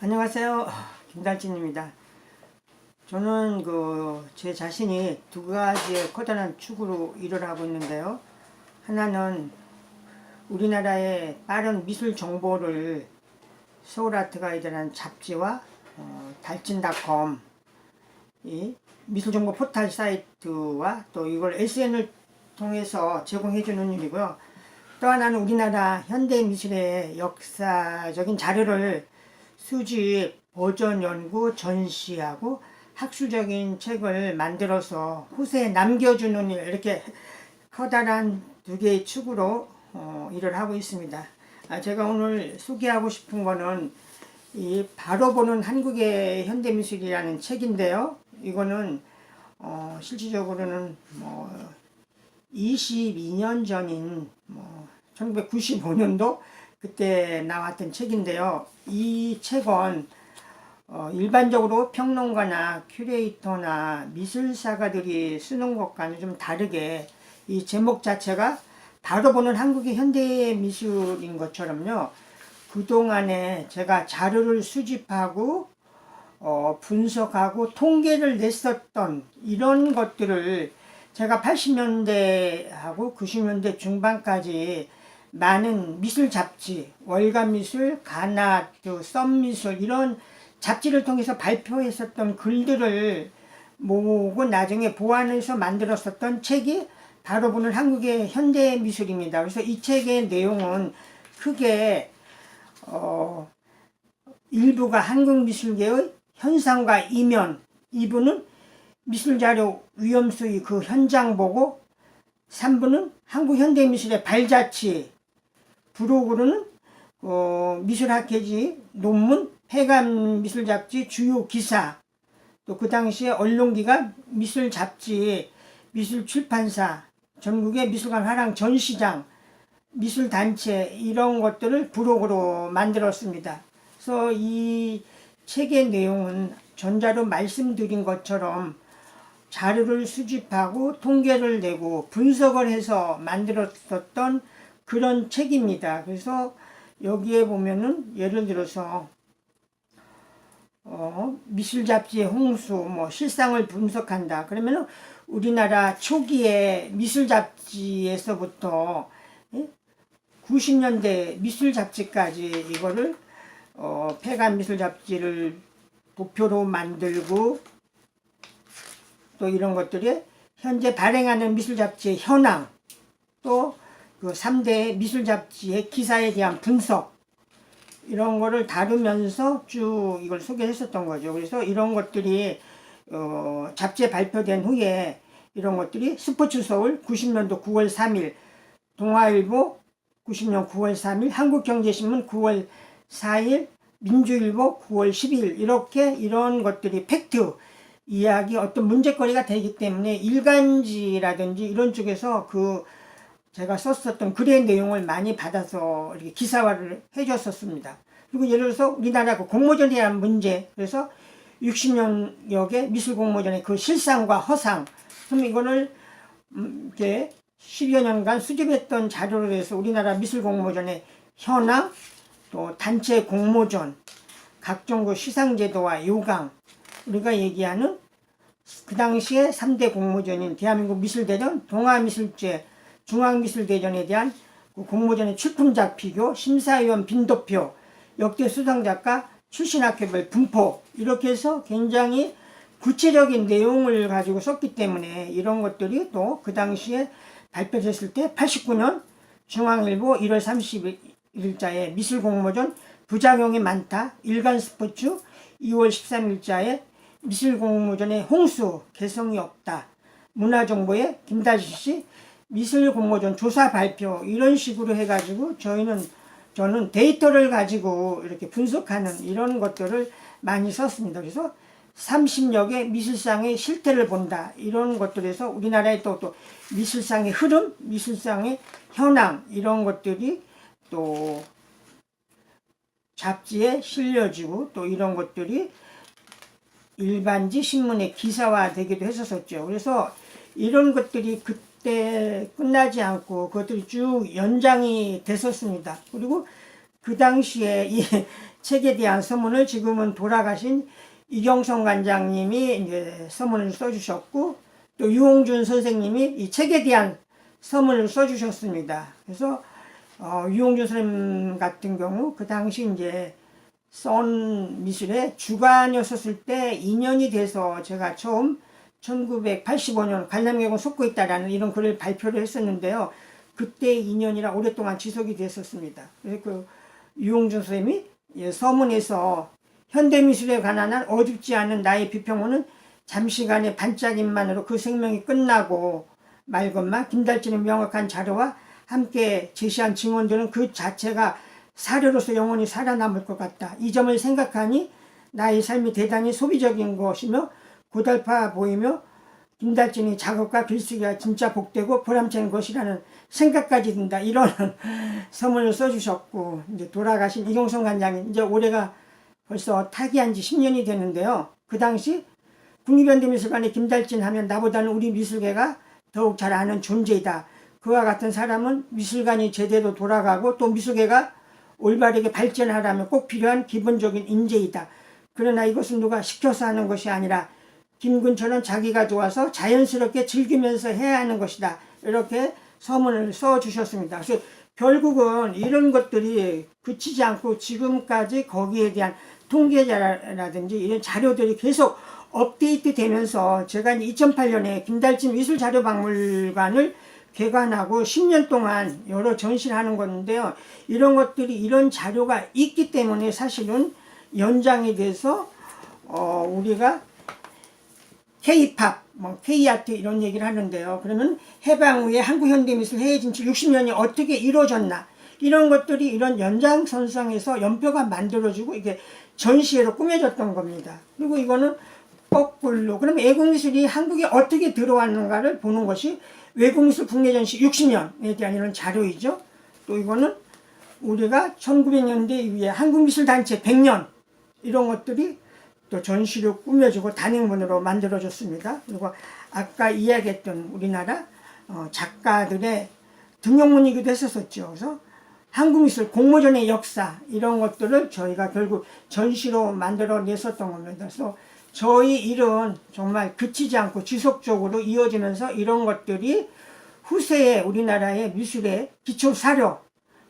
안녕하세요. 김달진입니다. 저는 제 자신이 두 가지의 커다란 축으로 일을 하고 있는데요. 하나는 우리나라의 빠른 미술 정보를 서울아트가이드라는 잡지와 달진닷컴 이 미술 정보 포털 사이트와 또 이걸 SN을 통해서 제공해주는 일이고요. 또 하나는 우리나라 현대 미술의 역사적인 자료를 수집, 보존, 연구, 전시하고 학술적인 책을 만들어서 후세에 남겨주는 일, 이렇게 커다란 두 개의 축으로 일을 하고 있습니다. 제가 오늘 소개하고 싶은 거는 이 바로 보는 한국의 현대미술이라는 책인데요. 이거는 실질적으로는 22년 전인 1995년도 그때 나왔던 책인데요. 이 책은 일반적으로 평론가나 큐레이터나 미술사가들이 쓰는 것과는 좀 다르게 이 제목 자체가 바로 보는 한국의 현대 미술인 것처럼요. 그동안에 제가 자료를 수집하고 분석하고 통계를 냈었던 이런 것들을 제가 80년대하고 90년대 중반까지 많은 미술 잡지, 월간미술, 가나트, 썸미술 이런 잡지를 통해서 발표했었던 글들을 모으고 나중에 보완해서 만들었었던 책이 바로 보는 한국의 현대미술입니다. 그래서 이 책의 내용은 크게 일부가 한국미술계의 현상과 이면, 2부는 미술자료 위험수의 그 현장 보고, 3부는 한국 현대미술의 발자취, 부록으로는 미술학회지 논문, 폐간 미술잡지 주요 기사, 또 그 당시에 언론기관, 미술잡지, 미술출판사, 전국의 미술관 화랑 전시장, 미술단체 이런 것들을 부록으로 만들었습니다. 그래서 이 책의 내용은 전자로 말씀드린 것처럼 자료를 수집하고 통계를 내고 분석을 해서 만들었었던 그런 책입니다. 그래서 여기에 보면은 예를 들어서 미술 잡지의 홍수, 실상을 분석한다. 그러면은 우리나라 초기에 미술 잡지에서부터 90년대 미술 잡지까지 이거를 폐간 미술 잡지를 도표로 만들고 또 이런 것들이 현재 발행하는 미술 잡지의 현황, 또 그 3대 미술 잡지의 기사에 대한 분석 이런 거를 다루면서 쭉 이걸 소개했었던 거죠. 그래서 이런 것들이 잡지에 발표된 후에 이런 것들이 스포츠 서울 90년도 9월 3일, 동아일보 90년 9월 3일, 한국경제신문 9월 4일, 민주일보 9월 10일 이렇게 이런 것들이 팩트 이야기 어떤 문제거리가 되기 때문에 일간지라든지 이런 쪽에서 제가 썼었던 글의 내용을 많이 받아서 이렇게 기사화를 해줬었습니다. 그리고 예를 들어서 우리나라 공모전에 대한 문제, 그래서 60년여 개 미술 공모전의 그 실상과 허상, 그럼 이거를 이렇게 10여 년간 수집했던 자료로 해서 우리나라 미술 공모전의 현황, 또 단체 공모전, 각종 시상제도와 요강, 우리가 얘기하는 그 당시에 3대 공모전인 대한민국 미술대전, 동아미술제, 중앙미술대전에 대한 공모전의 출품작 비교, 심사위원 빈도표, 역대 수상작가 출신학교별 분포 이렇게 해서 굉장히 구체적인 내용을 가지고 썼기 때문에 이런 것들이 또 그 당시에 발표됐을 때 89년 중앙일보 1월 30일자에 미술공모전 부작용이 많다, 일간스포츠 2월 13일자에 미술공모전의 홍수 개성이 없다, 문화정보의 김달진씨 미술공모전 조사 발표 이런 식으로 해가지고 저는 데이터를 가지고 이렇게 분석하는 이런 것들을 많이 썼습니다. 그래서 30여 개 미술상의 실태를 본다 이런 것들에서 우리나라의 또 미술상의 흐름, 미술상의 현황 이런 것들이 또 잡지에 실려지고 또 이런 것들이 일반지 신문에 기사화되기도 했었죠. 그래서 이런 것들이 그때 끝나지 않고 그것들이 쭉 연장이 됐었습니다. 그리고 그 당시에 책에 대한 서문을 지금은 돌아가신 이경성 관장님이 이제 서문을 써주셨고, 또 유홍준 선생님이 이 책에 대한 서문을 써주셨습니다. 그래서 유홍준 선생님 같은 경우 그 당시 이제 썬 미술의 주관이었을 때 2년이 돼서 제가 처음 1985년 관람객은 속고 있다라는 이런 글을 발표를 했었는데요. 그때 2년이라 오랫동안 지속이 됐었습니다. 그래서 그 유홍준 선생님이 서문에서 현대미술에 관한 한 어둡지 않은 나의 비평문은 잠시간의 반짝임만으로 그 생명이 끝나고 말건만 김달진의 명확한 자료와 함께 제시한 증언들은 그 자체가 사료로서 영원히 살아남을 것 같다. 이 점을 생각하니 나의 삶이 대단히 소비적인 것이며 고달파 보이며 김달진의 작업과 글쓰기가 진짜 복되고 보람찬 것이라는 생각까지 든다. 이런 서문을 써주셨고, 이제 돌아가신 이경성 관장님, 이제 올해가 벌써 타기한 지 10년이 되는데요. 그 당시 국립현대미술관의 김달진 하면 나보다는 우리 미술계가 더욱 잘 아는 존재이다. 그와 같은 사람은 미술관이 제대로 돌아가고 또 미술계가 올바르게 발전하려면 꼭 필요한 기본적인 인재이다. 그러나 이것은 누가 시켜서 하는 것이 아니라 김근처는 자기가 좋아서 자연스럽게 즐기면서 해야 하는 것이다. 이렇게 서문을 써주셨습니다. 그래서 결국은 이런 것들이 그치지 않고 지금까지 거기에 대한 통계자라든지 이런 자료들이 계속 업데이트 되면서 제가 2008년에 김달진 미술자료박물관을 개관하고 10년 동안 여러 전시를 하는 건데요. 이런 것들이 이런 자료가 있기 때문에 사실은 연장이 돼서 우리가 K-팝, K-아트 이런 얘기를 하는데요. 그러면 해방 후에 한국현대미술 해외 진출 60년이 어떻게 이루어졌나 이런 것들이 이런 연장선상에서 연표가 만들어지고 이게 전시회로 꾸며졌던 겁니다. 그리고 이거는 거꾸로 그럼 외국미술이 한국에 어떻게 들어왔는가를 보는 것이 외국미술 국내전시 60년에 대한 이런 자료이죠. 또 이거는 우리가 1900년대 이후에 한국미술단체 100년 이런 것들이 또 전시로 꾸며지고 단행본으로 만들어졌습니다. 그리고 아까 이야기했던 우리나라 작가들의 등용문이기도 했었죠. 그래서 한국미술 공모전의 역사 이런 것들을 저희가 결국 전시로 만들어냈었던 겁니다. 그래서 저희 일은 정말 그치지 않고 지속적으로 이어지면서 이런 것들이 후세에 우리나라의 미술의 기초 사료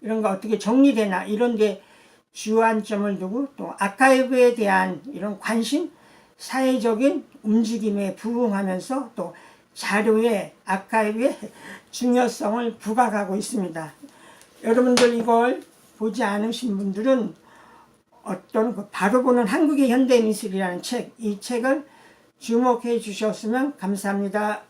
이런 거 어떻게 정리되나 이런 데 주안점을 두고 또 아카이브에 대한 이런 관심, 사회적인 움직임에 부응하면서 또 자료의 아카이브의 중요성을 부각하고 있습니다. 여러분들 이걸 보지 않으신 분들은 어떤 바로 보는 한국의 현대미술이라는 책, 이 책을 주목해 주셨으면 감사합니다.